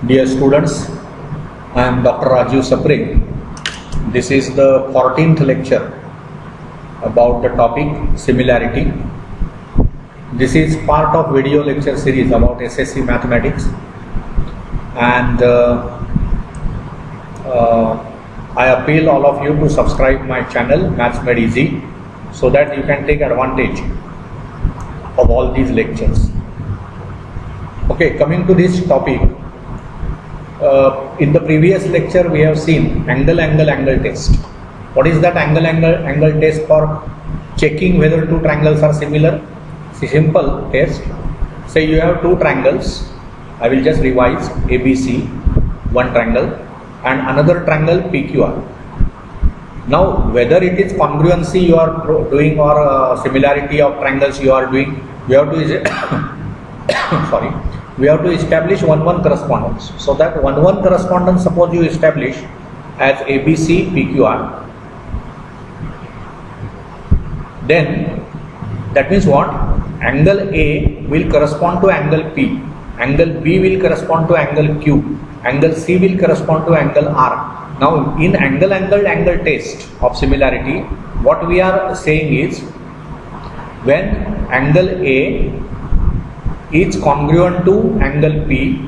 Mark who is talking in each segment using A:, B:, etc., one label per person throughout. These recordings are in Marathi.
A: Dear students, I am Dr. Rajiv Sapre. This is the 14th lecture about the topic similarity. This is part of video lecture series about SSC mathematics, and I appeal all of you to subscribe my channel Maths Made Easy so that you can take advantage of all these lectures. Okay, coming to this topic. In the previous lecture we have seen angle test. What is that angle test for checking whether two triangles are similar? It's a simple test. Say you have two triangles. I will just revise ABC, one triangle, and another triangle PQR. Now whether it is congruency you are doing or similarity of triangles you are doing, we have to we have to establish 1-1 correspondence. So that 1-1 correspondence, suppose you establish as ABC PQR, then that means what? Angle A will correspond to angle P, angle B will correspond to angle Q, angle C will correspond to angle R. Now in angle test of similarity, what we are saying is, when angle A is congruent to angle P,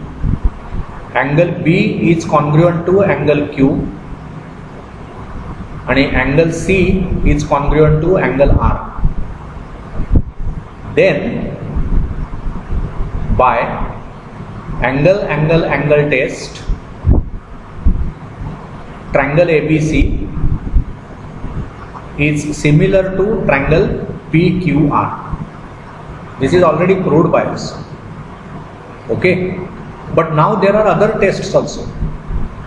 A: angle B is congruent to angle Q, and angle C is congruent to angle R, then by angle test, triangle ABC is similar to triangle PQR. This is already proved by us. Okay, but now there are other tests also.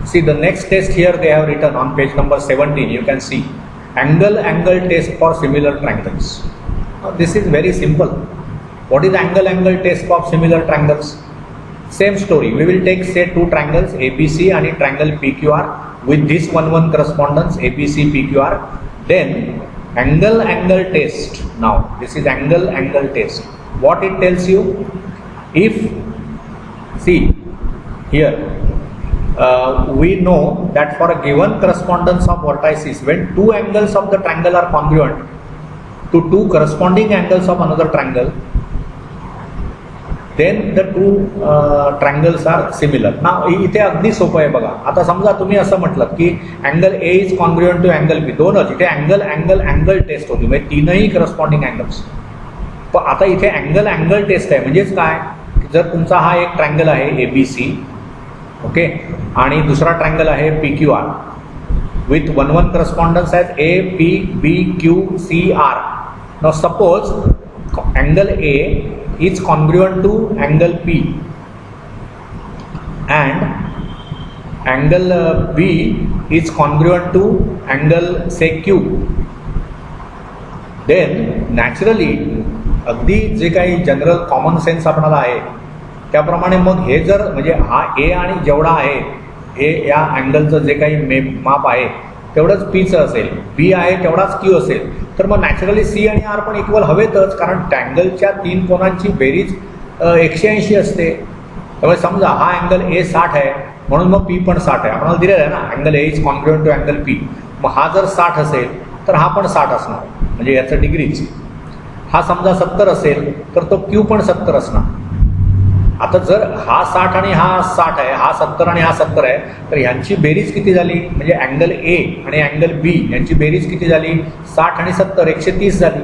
A: See, the next test here they have written on page number 17. You can see angle test for similar triangles. Now, this is very simple. What is angle test for similar triangles? Same story. We will take, say, two triangles ABC and a triangle PQR with this 1-1 correspondence ABC PQR. Then angle test. Now this is angle test. What it tells you, if, see here, we know that for a given correspondence of vertices, when two angles of the triangle are congruent to two corresponding angles of another triangle, then the two triangles are similar. Now इथे अगदी सोपं आहे बघा. आता समजा तुम्ही असं म्हटलं की angle A is congruent to angle B, दोनच इथे अँगल टेस्ट होती, म्हणजे तीनही करस्पॉन्डिंग अँगल्स. पण आता इथे अँगल टेस्ट आहे, म्हणजेच काय, जर तुमचा हा एक ट्रायंगल आहे ABC, ओके, आणि दुसरा ट्रायंगल आहे PQR with 1-1 correspondence as APBQCR. Now suppose angle A is congruent to angle P and angle B is congruent to angle, say, Q, then naturally अगदी जे काही जनरल कॉमन सेन्स आपल्याला आहे त्याप्रमाणे मग हे जर, म्हणजे हा A आणि जेवढा आहे हे या अँगलचं जे काही माप आहे तेवढंच Pचं असेल, B आहे तेवढाच Q असेल, तर मग नॅचरली C आणि R पण इक्वल हवेतच, कारण ट्रँगलच्या तीन कोनांची बेरीज 180 असते. त्यामुळे समजा हा अँगल A 60 आहे म्हणून मग P पण 60 आहे. आपल्याला दिलेलं आहे ना, angle A is congruent to angle P. मग हा जर 60 असेल तर हा पण 60 असणार, म्हणजे याचं डिग्रीज. हा समजा 70 असेल तर तो Q पण 70 असणार. आता जर हा 60 आणि हा 60 आहे, हा 70 आणि हा 70 आहे, तर ह्यांची बेरीज किती झाली, म्हणजे अँगल A आणि अँगल B यांची बेरीज किती झाली, 60 आणि 70 130 झाली.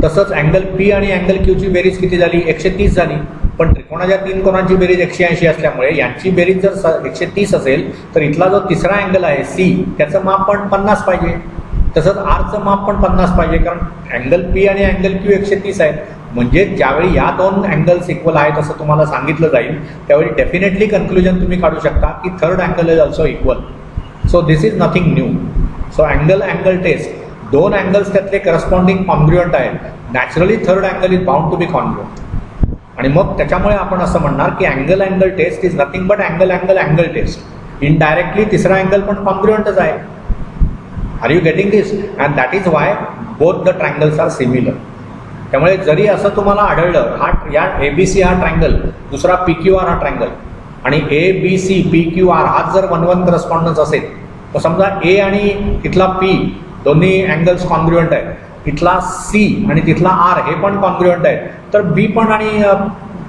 A: तसंच अँगल P आणि अँगल Q ची बेरीज किती झाली, 130 झाली. पण त्रिकोणाच्या तीन कोणांची बेरीज 180 असल्यामुळे यांची बेरीज जर 130 असेल तर इथला जो तिसरा अँगल आहे C, त्याचं माप पण 50 पाहिजे. तसंच Rचं माप पण 50 पाहिजे, कारण अँगल P आणि अँगल Q 130 आहे. म्हणजे ज्यावेळी या दोन अँगल्स इक्वल आहेत असं तुम्हाला सांगितलं जाईल त्यावेळी डेफिनेटली कन्क्लुजन तुम्ही काढू शकता की third angle is also equal. So this is nothing new. So angle test, दोन अँगल्स त्यातले करस्पॉन्डिंग कॉन्ग्रुएंट आहेत, naturally third angle is bound to be congruent. आणि मग त्याच्यामुळे आपण असं म्हणणार की angle test is nothing but angle test. Indirectly तिसरा अँगल पण कॉन्ग्रुएंटच आहे. Are you getting this? And that is why both the triangles are similar. त्यामुळे जरी असं तुम्हाला आढळलं, हा या ABC हा ट्रायंगल, दुसरा PQR हा ट्रायंगल, आणि A B C P Q R हाच जर 1 1 करस्पॉन्डन्स असेल, तर समजा ए आणि तिथला पी दोन्ही अँगल्स कॉन्ग्रुएंट आहेत, इथला सी आणि तिथला आर हे पण कॉन्ग्रुएंट आहेत, तर बी पण आणि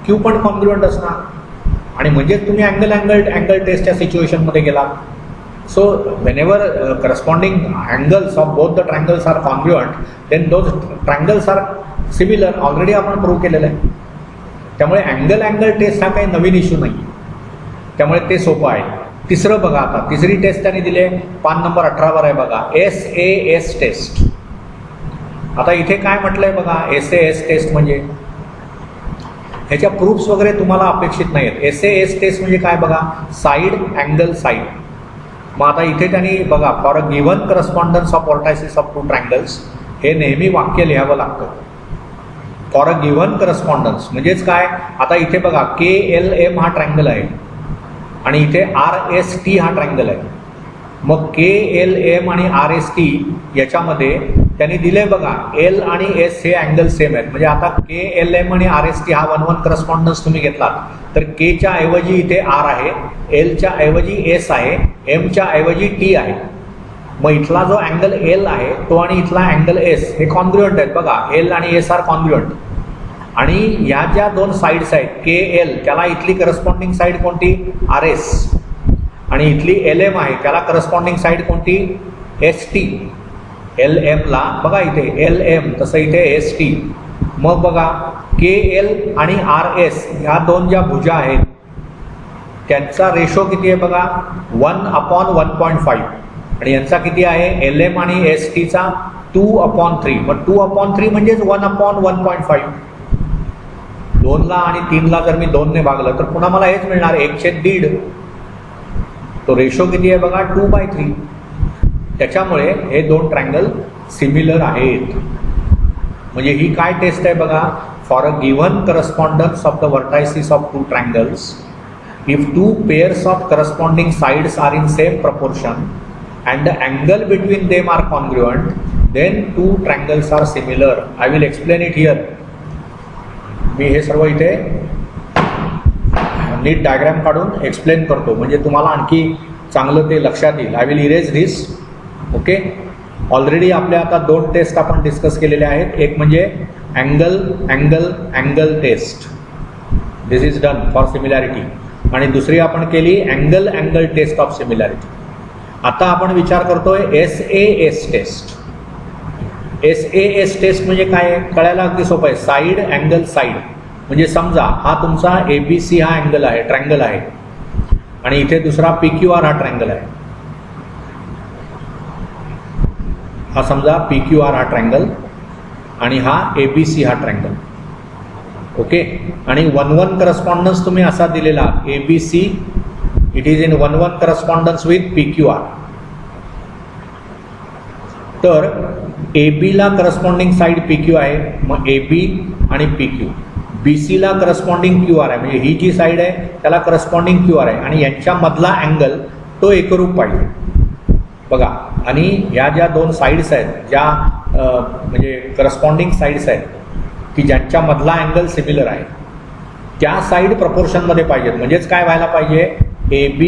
A: क्यू पण कॉन्ग्रुएंट असणार. आणि म्हणजेच तुम्ही अँगल टेस्टच्या सिच्युएशनमध्ये गेला. So whenever corresponding angles of both the triangles are congruent, then those triangles are similar. Already आपण प्रूव्ह केलेलं आहे. त्यामुळे अँगल टेस्ट हा काही नवीन इश्यू नाही, त्यामुळे ते सोपं आहे. तिसरं बघा, आता तिसरी टेस्ट त्यांनी दिले पान नंबर 18 आहे बघा, SAS टेस्ट. आता इथे काय म्हटलंय बघा, SAS टेस्ट म्हणजे ह्याच्या प्रूफ्स वगैरे तुम्हाला अपेक्षित नाही आहेत. SAS टेस्ट म्हणजे काय बघा, साईड अँगल साईड. मग आता इथे त्यांनी बघा, for a given correspondence of vertices of two triangles, हे नेहमी वाक्य लिहावं लागतं. फॉर अ गिव्हन करस्पॉन्डन्स म्हणजेच काय, आता इथे बघा KLM हा ट्रायंगल आहे आणि इथे RST हा ट्रायंगल आहे. मग KLM आणि RST याच्यामध्ये त्यांनी दिले बघा, L आणि S हे अँगल सेम आहेत. म्हणजे आता KLM आणि RST हा 1 1 करस्पॉन्डन्स तुम्ही घेतलात, तर K च्या ऐवजी इथे R आहे, L च्या ऐवजी S आहे, M च्या ऐवजी T आहे. मग इथला जो अँगल L आहे तो आणि इथला अँगल S हे कॉन्ग्रुएंट आहेत बघा, L आणि S आर कॉन्ग्रुएंट. आणि ह्या ज्या दोन साईड्स आहेत KL, त्याला इथली करस्पॉन्डिंग साईड कोणती, RS, आणि इथली LM आहे त्याला करस्पॉन्डिंग साईड कोणती, ST. LM ला बघा इथे LM, तसं इथे ST. मग बघा KL आणि RS ह्या दोन ज्या भुजा आहेत त्यांचा रेशो किती आहे बघा, 1/1.5, आणि यांचा किती आहे LM आणि ST चा 2/3. मग 2/3 म्हणजेच 1/1.5. 2 ला आणि 3 ला जर मी 2 ने भागलं तर पुन्हा मला हेच मिळणार 1/1.5. तो रेशो किती आहे बघा, 2/3. त्याच्यामुळे हे दोन ट्रायंगल सिमिलर आहेत. म्हणजे ही काय टेस्ट आहे बघा, for a given correspondence of the vertices of two triangles, if two pairs of corresponding sides are in same proportion and the angle between them are congruent, then two triangles are similar. I will explain it here. मी हे सर्व इथे नीट डायग्राम काढून एक्सप्लेन करतो, म्हणजे तुम्हाला आणखी चांगलं ते लक्षात येईल. I will erase this. Okay, already आपल्या आता 2 टेस्ट आपण डिस्कस केलेले आहेत. एक म्हणजे angle test, this is done for similarity, आणि दुसरी आपण केली अँगल टेस्ट ऑफ सिमिलॅरिटी. आता आपण विचार करतोय SAS टेस्ट. SAS टेस्ट म्हणजे काय, कळायला अगदी सोपं आहे. साईड अँगल साईड, म्हणजे समजा हा तुमचा ABC हा अँगल आहे, ट्रायंगल आहे, आणि इथे दुसरा PQR हा ट्रायंगल आहे. हा समजा PQR हा ट्रायंगल आणि हा ABC हा ट्रायंगल. ओके, आणि 1 1 करस्पॉन्डन्स तुम्ही असा दिलेला ABC, it is in 1 1 correspondence with PQR. तर AB ला करस्पॉन्डिंग साईड PQ आहे, मग AB आणि PQ. BC ला करस्पॉन्डिंग QR आहे, म्हणजे ही जी साईड आहे त्याला करस्पॉन्डिंग QR आहे, आणि यांच्या मधला अँगल तो एकरूप पाहिजे बघा. आणि ह्या ज्या 2 साईड्स आहेत, ज्या म्हणजे करस्पॉन्डिंग साईड्स आहेत की ज्यांच्या मधला अँगल सिमिलर आहे, त्या साईड प्रपोर्शनमध्ये पाहिजेत. म्हणजेच काय व्हायला पाहिजे, AB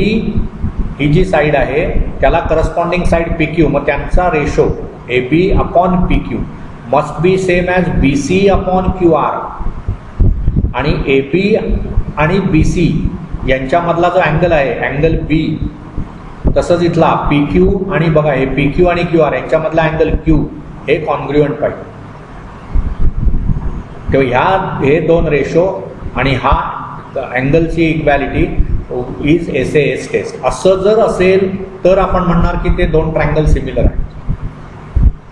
A: ही जी साईड आहे त्याला करस्पॉन्डिंग साईड PQ, मग त्यांचा ratio AB/PQ must be same as BC/QR. आणि AB आणि BC यांच्यामधला जो अँगल आहे अँगल B, तसंच इथला PQ आणि बघा हे PQ आणि QR यांच्यामधला अँगल Q हे कॉन्ग्रुएंट पाहिजे. तेव्हा हे 2 रेशो आणि हा अँगलची इक्वॅलिटी इज SAS टेस्ट. असं जर असेल तर आपण म्हणणार की ते 2 ट्रायंगल सिमिलर आहेत.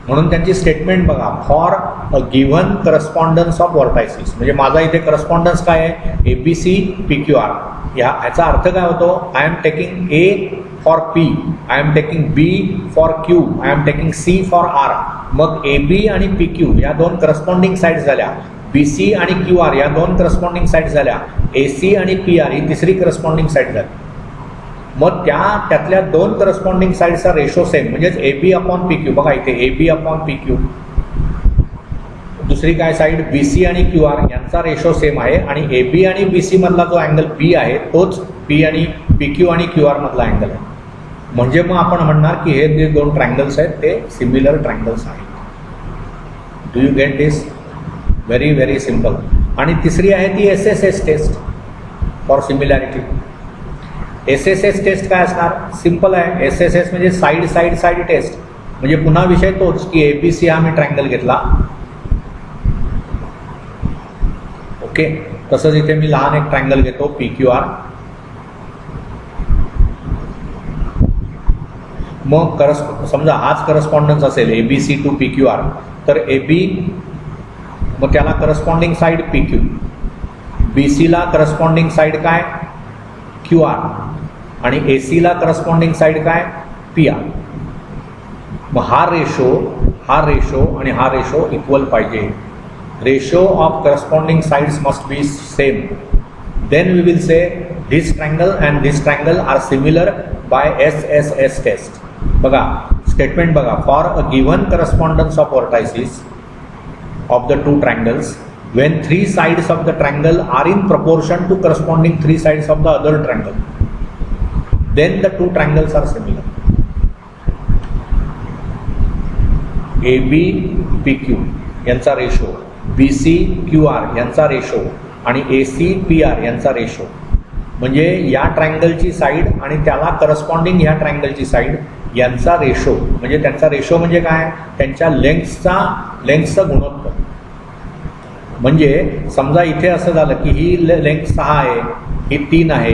A: म्हणून त्यांची स्टेटमेंट बघा, for a given correspondence of vertices, म्हणजे माझा इथे करस्पॉन्डन्स काय आहे ABC PQR. ह्याचा अर्थ काय होतो, I am taking A for P, I am taking B for Q, I am taking C for R. मग AB आणि PQ या 2 करस्पॉन्डिंग साईड्स झाल्या, BC आणि QR या 2 करस्पॉन्डिंग साईड्स झाल्या, AC आणि PR ही तिसरी करस्पॉन्डिंग साईड झाली. मग त्यातल्या 2 करस्पॉन्डिंग साईडचा रेशो सेम, म्हणजेच AB/PQ. बघा इथे AB/PQ. दुसरी काय साईड बी सी आणि क्यू आर यांचा रेशो सेम आहे आणि ए बी आणि बी सी मधला जो अँगल पी आहे तोच पी आणि पी क्यू आणि क्यू आर मधला अँगल आहे. म्हणजे मग आपण म्हणणार की हे जे दोन ट्रायंगल्स आहेत ते सिमिलर ट्रायंगल्स आहेत. Do you get this? Very very simple. आणि तिसरी आहे ती SSS test for similarity. SSS test काय असणार? सिम्पल आहे. SSS म्हणजे साईड साईड साईड टेस्ट. म्हणजे पुन्हा विषय तोच की ABC हा मी ट्रायंगल घेतला, ओके. तसंच इथे मी लहान एक ट्रायंगल घेतो PQR. मग समजा हाच करस्पॉन्डन्स असेल ABC टू PQR, तर AB मग त्याला करस्पॉन्डिंग साईड PQ, BC ला करस्पॉन्डिंग साईड काय QR आणि AC ला करस्पॉन्डिंग साईड काय PR. मग हा रेशो आणि हा रेशो इक्वल पाहिजे. Ratio of corresponding sides must be same. Then we will say this triangle and this triangle are similar by SSS test. बघा स्टेटमेंट बघा. For a given correspondence of vertices of the two triangles when three sides of the triangle are in proportion to corresponding three sides of the other triangle, then the two triangles are similar. AB PQ यांचा रेशो, BC QR यांचा रेशो आणि AC PR यांचा रेशो. म्हणजे या ट्रायंगलची साईड आणि त्याला करस्पॉन्डिंग ह्या ट्रायंगलची साईड यांचा रेशो. म्हणजे त्यांचा रेशो म्हणजे काय? त्यांच्या लेंथचा गुणोत्तर. म्हणजे समजा इथे असं झालं की ही लेंथ 6 आहे, ही 3 आहे,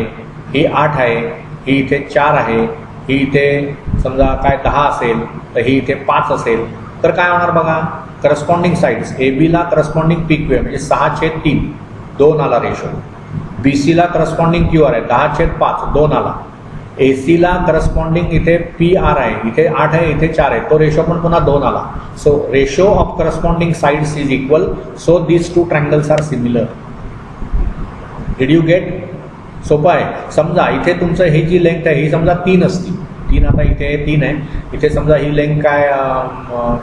A: ही 8 आहे, ही इथे 4 आहे, ही इथे समजा काय 10 असेल, तर ही इथे 5 असेल, तर काय होणार बघा? करस्पॉन्डिंग साईड्स AB ला करस्पॉन्डिंग PQ आहे म्हणजे 6/3 2 आला रेशो. BC ला करस्पॉन्डिंग QR आहे 10/5 2 आला. AC ला करस्पॉन्डिंग इथे PR आहे, इथे 8 आहे, इथे 4 आहे, तो रेशो पण पुन्हा 2 आला. So ratio of corresponding sides is equal. So these two triangles are similar. Did you get? सोपं आहे. समजा इथे तुमचं ही जी लेंथ आहे ही समजा 3 असती, 3 आता इथे 3 आहे, इथे समजा ही लेंथ काय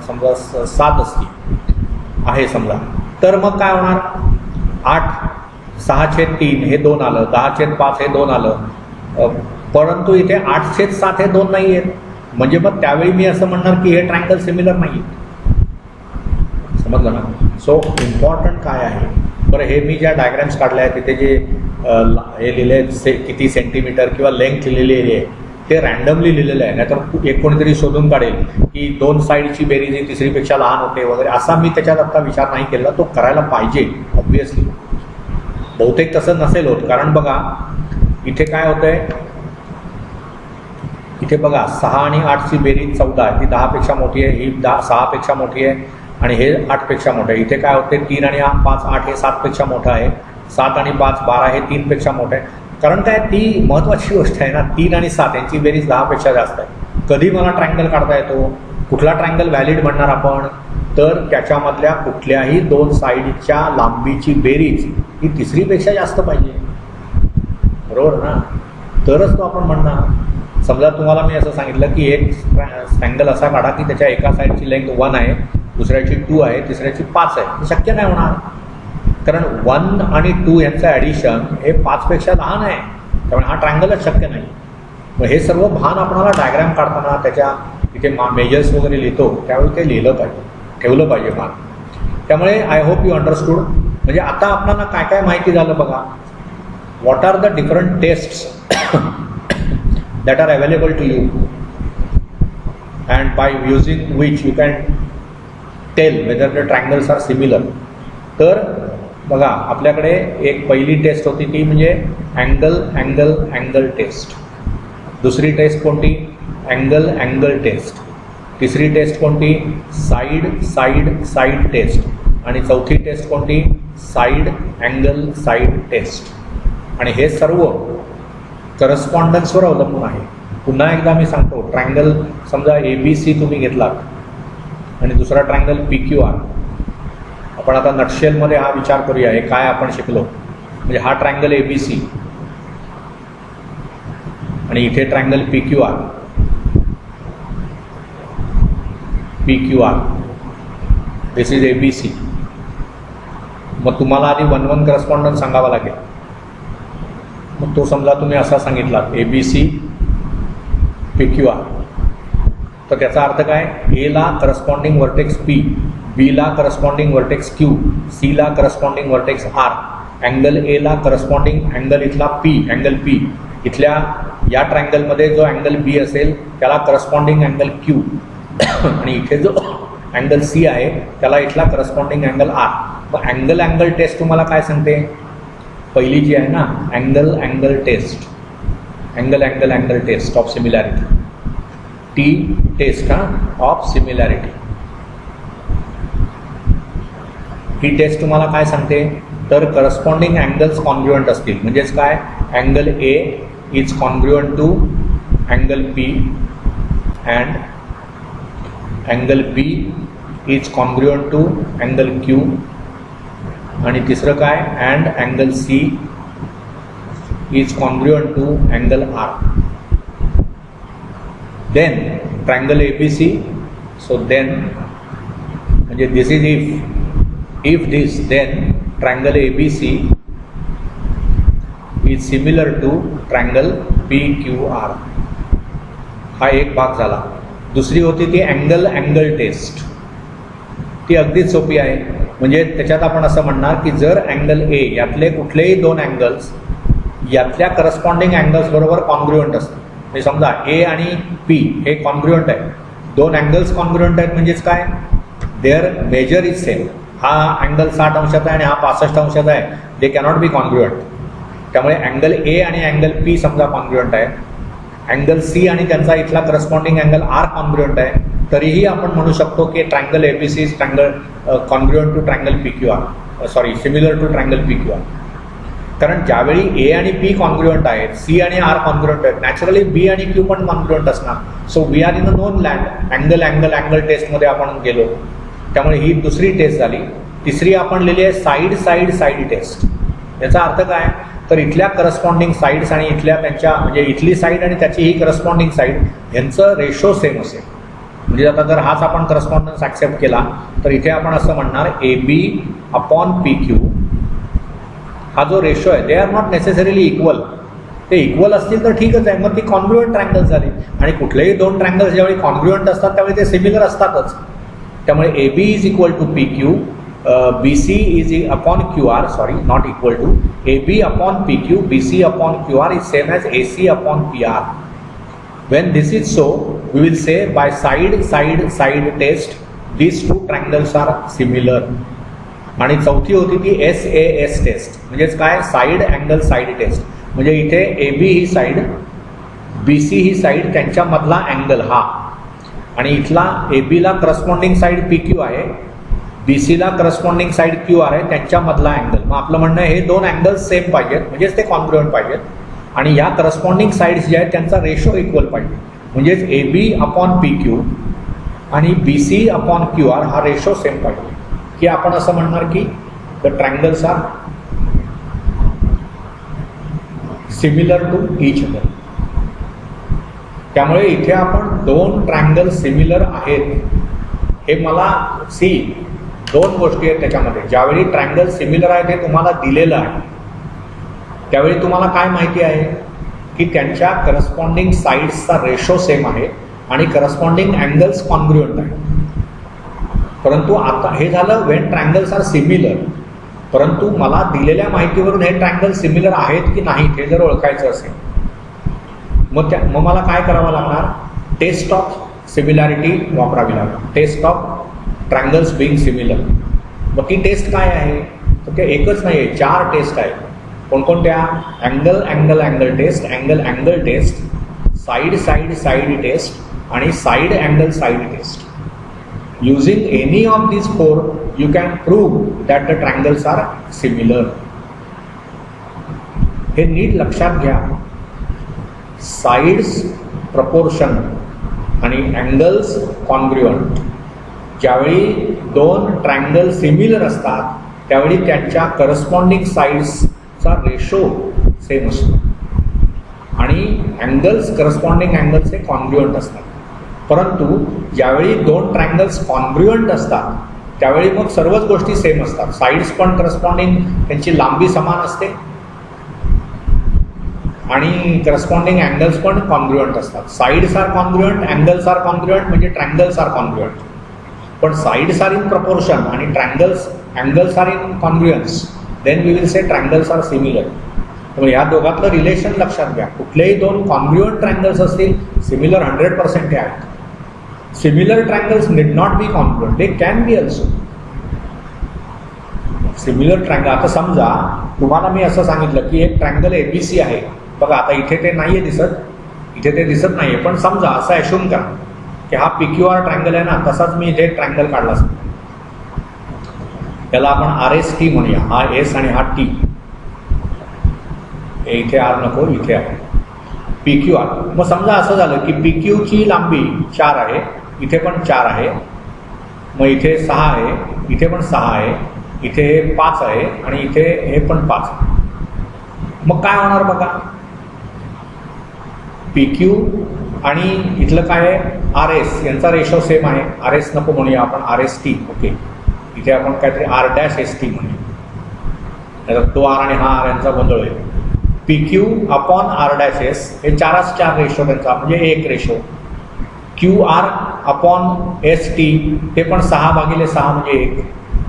A: समजा 7 असती आहे समजा, तर मग काय होणार? 8 6/3 हे 2 आलं, 10/5 हे 2 आलं, परंतु इथे 8/7 हे 2 नाही आहेत. म्हणजे मग त्यावेळी मी असं म्हणणार की हे ट्रायंगल सिमिलर नाही. समजलं ना? सो इम्पॉर्टंट काय आहे बरं, हे मी ज्या डायग्रॅम्स काढल्या आहेत तिथे जे हे लिहिले किती सेंटीमीटर किंवा लेंथ लिहिलेली आहे ते रॅन्डमली लिहिलेलं आहे. नाहीतर एक कोणीतरी शोधून काढेल की 2 साईडची बेरीज ही तिसरीपेक्षा लहान होते वगैरे, असा मी त्याच्यात आत्ता विचार नाही केला. तो करायला पाहिजे ऑब्व्हियसली. बहुतेक तसं नसेल होत, कारण बघा इथे काय होतंय, इथे बघा 6 आणि 8ची बेरीज 14 आहे, ती 10पेक्षा मोठी आहे, ही 6पेक्षा मोठी आहे आणि हे 8पेक्षा मोठं आहे. इथे काय होते 3 आणि 5 8 हे 7पेक्षा मोठं आहे, 7 आणि 5 12 हे 3पेक्षा मोठं आहे. कारण काय ती महत्त्वाची गोष्ट आहे ना, 3 आणि 7 यांची बेरीज 10पेक्षा जास्त आहे. कधी मला ट्रायंगल काढता येतो? कुठला ट्रायंगल व्हॅलिड म्हणणार आपण? तर त्याच्यामधल्या कुठल्याही 2 साईडच्या लांबीची बेरीज ही तिसरीपेक्षा जास्त पाहिजे, बरोबर ना? तरच तो आपण म्हणणार. समजा तुम्हाला मी असं सांगितलं की एक ट्रायंगल असा काढा की त्याच्या एका साईडची लेंथ 1 आहे, दुसऱ्याची 2 आहे, तिसऱ्याची 5 आहे. हे शक्य नाही होणार, कारण 1 आणि 2 यांचं ॲडिशन हे 5पेक्षा लहान आहे, त्यामुळे हा ट्रायंगलच शक्य नाही. मग हे सर्व भान आपणाला डायग्रॅम काढताना त्याच्या इथे मेजर्स वगैरे लिहितो त्यावेळी ते लिहिलं पाहिजे, ठेवलं पाहिजे भान. त्यामुळे आय होप यू अंडरस्टूड. म्हणजे आता आपल्याला काय काय माहिती झालं बघा. What are the different tests that are available to you and by using which you can tell whether the triangles are similar. तर बघा आपल्याकडे एक पहिली टेस्ट होती ती म्हणजे अँगल टेस्ट. दुसरी टेस्ट कोणती? Angle test. तिसरी टेस्ट कोणती? Side test. आणि चौथी टेस्ट कोणती? Side test. आणि हे सर्व करस्पॉन्डन्सवर अवलंबून आहे. पुन्हा एकदा मी सांगतो, ट्रायंगल समजा ABC तुम्ही घेतलात आणि दुसरा ट्रायंगल PQR. आपण आता नटशेलमध्ये हा विचार करूया हे काय आपण शिकलो. म्हणजे हा ट्रायंगल ABC आणि इथे triangle PQR. This is ABC. मग तुम्हाला आधी 1 1 करस्पॉन्डन्स सांगावा लागेल. मग तो समजा तुम्ही असा सांगितला ABC PQR, तर त्याचा अर्थ काय, ए ला करस्पॉन्डिंग वर्टेक्स P, बी ला करस्पॉन्डिंग वर्टेक्स Q, सी ला corresponding vertex R, angle A ला करस्पॉन्डिंग अँगल इथला P, अँगल P, इथल्या या ट्रायंगलमध्ये जो अँगल B असेल त्याला करस्पॉन्डिंग अँगल Q, आणि इथे जो अँगल C आहे त्याला इथला करस्पॉन्डिंग अँगल R. मग अँगल टेस्ट तुम्हाला काय सांगते, पहिली जी आहे ना angle test, angle test of similarity, T test of similarity. ही टेस्ट तुम्हाला काय सांगते, तर करस्पॉन्डिंग अँगल्स कॉन्ग्रुएंट असतील, म्हणजेच काय, angle A is congruent to angle P and angle B is congruent to angle Q, आणि तिसरं काय, and angle C is congruent to angle R. Then triangle ABC, so then म्हणजे this is if this, then triangle ABC is similar to triangle PQR. हा एक भाग झाला. दुसरी होती ती अँगल टेस्ट, ती अगदीच सोपी आहे. म्हणजे त्याच्यात आपण असं म्हणणार की जर अँगल ए यातले कुठलेही दोन अँगल्स यातल्या करस्पॉन्डिंग अँगल्स बरोबर कॉन्ग्रुएंट असतात, म्हणजे समजा ए आणि पी हे कॉन्ग्रुएंट आहेत, दोन अँगल्स कॉन्ग्रुएंट आहेत, म्हणजेच काय, देअर मेजर इज सेम. हा अँगल 60 अंशाचा आहे आणि हा 65 अंशाचा आहे, दे कॅनॉट बी कॉन्ग्रुएंट. त्यामुळे अँगल ए आणि अँगल पी समजा कॉन्ग्रुएंट आहे, अँगल सी आणि त्यांचा इथला करस्पॉन्डिंग अँगल आर कॉन्ग्रुएंट आहे, तरीही आपण म्हणू शकतो की triangle ABC is congruent to triangle PQR, sorry similar to triangle PQR. कारण ज्यावेळी ए आणि पी कॉन्ग्रुएंट आहेत, सी आणि आर कॉन्ग्रुएंट आहेत, नॅचरली बी आणि क्यू पण कॉन्ग्रुएंट असणार. So we are in a known land. Angle टेस्टमध्ये आपण गेलो, त्यामुळे ही दुसरी टेस्ट झाली. तिसरी आपण लिहिली आहे साईड टेस्ट. याचा अर्थ काय, तर इथल्या करस्पॉन्डिंग साईड्स आणि इथल्या त्यांच्या, म्हणजे इथली साईड आणि त्याची ही करस्पॉन्डिंग साईड यांचं रेशो सेम असेल. म्हणजे आता जर हाच आपण करस्पॉन्डन्स ॲक्सेप्ट केला तर इथे आपण असं म्हणणार AB अपॉन PQ, हा जो रेशो आहे they are not necessarily equal. ते इक्वल असतील तर ठीकच आहे, मग ती कॉन्ग्रुएंट ट्रायंगल झाली. आणि कुठलेही दोन ट्रायंगल्स ज्यावेळी कॉन्ग्रुएंट असतात त्यावेळी ते सिमिलर असतातच. त्यामुळे AB is equal to PQ, BC is upon QR, sorry not equal to, AB upon PQ, BC upon QR is same as AC upon PR. When this is so, we will say by side test, these two triangles are similar. आणि चौथी होती ती SAS टेस्ट, म्हणजेच काय, साईड टेस्ट. म्हणजे इथे AB ही साईड, BC ही साईड, त्यांच्यामधला अँगल हा, आणि इथला AB ला करस्पॉन्डिंग साईड PQ आहे, BC ला करस्पॉन्डिंग साईड QR आहे, त्यांच्यामधला अँगल. मग आपलं म्हणणं हे दोन अँगल्स सेम पाहिजेत, म्हणजेच ते कॉन्ग्रुएंट पाहिजेत, आणि या करस्पॉन्डिंग साईड्स जे आहेत त्यांचा रेशो इक्वल पाहिजे. म्हणजेच AB अपॉन PQ आणि BC अपॉन QR हा रेशो सेम पाहिजे, की आपण असं म्हणणार की the triangles are similar to each other. त्यामुळे इथे आपण दोन ट्रायंगल सिमिलर आहेत हे मला दोन गोष्टी आहेत त्याच्यामध्ये. ज्यावेळी ट्रायंगल सिमिलर आहे ते तुम्हाला दिलेलं आहे, त्यावेळी तुम्हाला काय माहिती आहे की त्यांच्या करस्पॉन्डिंग साईड्सचा रेशो सेम आहे आणि करस्पॉन्डिंग अँगल्स कॉन्ग्रुएंट आहे. परंतु आता हे झालं वेन ट्रायंगल्स आर सिमिलर, परंतु मला दिलेल्या माहितीवरून हे ट्रायंगल सिमिलर आहेत की नाही हे जर ओळखायचं असेल मग मला काय करावं लागणार, टेस्ट ऑफ सिमिलॅरिटी वापरावी लागणार, test of triangles being similar. मग ती टेस्ट काय आहे, तर ते एकच नाही आहे, 4 टेस्ट आहेत. कोणकोणत्या, angle test, angle test, side test आणि side angle test. Using any of these 4 you can prove that the triangles are similar. हे नीट लक्षात घ्या, साइड्स प्रपोर्शन आणि अँगल्स कॉन्ग्रुएंट. ज्यावेळी दोन ट्रायंगल सिमिलर असतात त्यावेळी त्यांच्या करस्पॉन्डिंग साइड्सचा रेशो सेम असतो आणि अँगल्स, करस्पॉन्डिंग अँगल्स हे कॉन्ग्रुएंट असतात. परंतु ज्यावेळी दोन ट्रायंगल्स कॉन्ग्रुएंट असतात त्यावेळी मग सर्वच गोष्टी सेम असतात. साईड्स पण करस्पॉन्डिंग त्यांची लांबी समान असते आणि करस्पॉन्डिंग अँगल्स पण कॉन्ग्रुएंट असतात. Sides are congruent, angles are congruent, म्हणजे ट्रँगल्स आर कॉन्ग्रुएंट. पण साईड्स आर इन प्रपोर्शन आणि angles are in congruence, then we will say triangles are similar. त्यामुळे ह्या दोघातलं रिलेशन लक्षात घ्या. कुठलेही दोन कॉन्ग्रुएंट ट्रँगल्स असतील, सिमिलर 100% ते आहेत. Similar triangles need not be congruent, they can be also. Similar triangle, आता समजा तुम्हाला मी असं सांगितलं की एक ट्रँगल ABC आहे बघा. आता इथे ते नाहीये दिसत, इथे ते दिसत नाहीये, पण समजा असं ॲश्युम करा की हा PQR ट्रँगल आहे ना, तसाच मी इथे ट्रँगल काढला असतो. त्याला आपण RST म्हणूया. हा S आणि हा T. इथे R नको, इथे आहे PQR. मग समजा असं झालं की PQ ची लांबी 4 आहे, इथे पण 4 आहे, मग इथे 6 आहे, इथे पण 6 आहे, इथे 5 आहे आणि इथे हे पण 5. मग काय होणार बघा, PQ आणि इथलं काय आहे RS यांचा रेशो सेम आहे. RS नको म्हणूया आपण, RST. ओके, इथे आपण काहीतरी R'(ST) म्हणूया. तो R आणि हा R यांचा गोंधळ आहे. PQ अपॉन R'(S) हे 4:4 रेशो त्यांचा, म्हणजे 1 रेशो. QR अपॉन ST ते पण 6/6 म्हणजे 1.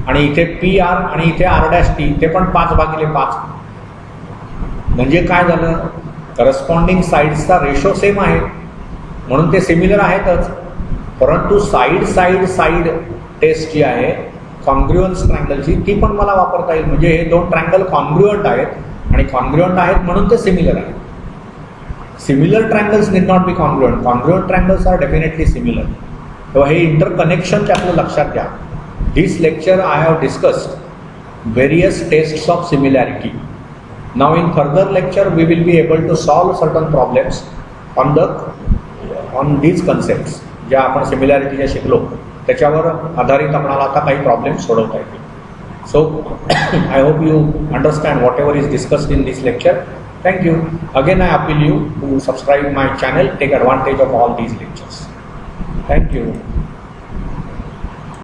A: आणि इथे PR आणि इथे R'(T) ते पण 5/5. म्हणजे काय झालं, करस्पॉन्डिंग साईड्सचा रेशो सेम आहे म्हणून ते सिमिलर आहेतच. परंतु साईड टेस्ट जी आहे कॉन्ग्रुएन्स ट्रँगलची, ती पण मला वापरता येईल. म्हणजे हे दोन ट्रँगल कॉन्ग्रुएंट आहेत आणि कॉन्ग्रुएंट आहेत म्हणून ते सिमिलर आहेत. Similar triangles need not be congruent, congruent triangles are definitely similar. तेव्हा हे इंटरकनेक्शन आपलं लक्षात घ्या. This lecture I have discussed various tests of similarity. Now in further lecture we will be able to solve certain problems on these concepts ज्या आपण सिमिलॅरिटीच्या शिकलो त्याच्यावर आधारित आपल्याला आता काही प्रॉब्लेम सोडवता येतील. So I hope you understand whatever is discussed in this lecture. Thank you. Again I appeal you to subscribe my channel, take advantage of all these lectures. Thank you.